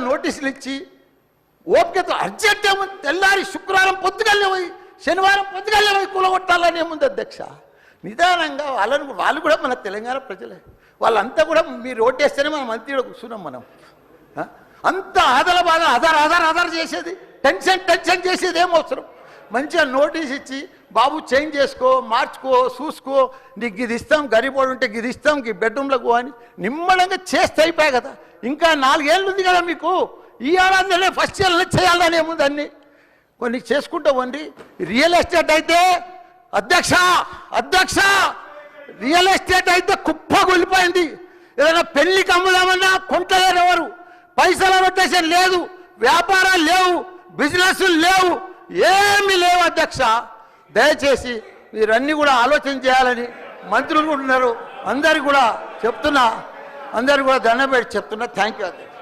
నోటీసులు ఇచ్చి ఓపికతో అర్జెంట్ ఏముంది, తెల్లారి శుక్రవారం పొద్దుగల్లే పోయి శనివారం పొద్దుగల్లే పోయి కూలగొట్టాలని ఏముంది అధ్యక్ష. నిదానంగా వాళ్ళు కూడా మన తెలంగాణ ప్రజలే, వాళ్ళంతా కూడా మీరు ఓటేస్తేనే మనం మంత్రిలో కూర్చున్నాం. మనం అంత ఆదల బాధ ఆధార్ చేసేది, టెన్షన్ చేసేది ఏం అవసరం. మంచిగా నోటీస్ ఇచ్చి బాబు చేంజ్ చేసుకో, మార్చుకో, చూసుకో, నీకు ఇది ఇస్తాం, గరీబోడు ఉంటే ఇది ఇస్తాం, ఈ బెడ్రూమ్లకు అని నిమ్మడంగా చేస్తే అయిపోయాయి కదా. ఇంకా 4 ఏళ్ళు ఉంది కదా మీకు, ఈ ఏడాదిలోనే ఫస్ట్ ఇయర్లో చేయాలని ఏముంది, అన్నీ కొన్ని చేసుకుంటా వండి. రియల్ ఎస్టేట్ అయితే అధ్యక్ష రియల్ ఎస్టేట్ అయితే కుప్ప కూలిపోయింది. ఏదైనా పెళ్లికి అమ్ముదామన్నా కొంటలేరు ఎవరు, పైసల రొటేషన్ లేదు, వ్యాపారాలు లేవు, బిజినెస్లు లేవు, ఏమీ లేవు అధ్యక్ష. దయచేసి మీరన్నీ కూడా ఆలోచన చేయాలని మంత్రులు ఉన్నారు, అందరికి కూడా చెప్తున్నా, అందరికి కూడా దండం పెట్టి చెప్తున్నా. థ్యాంక్ యూ అధ్యక్ష.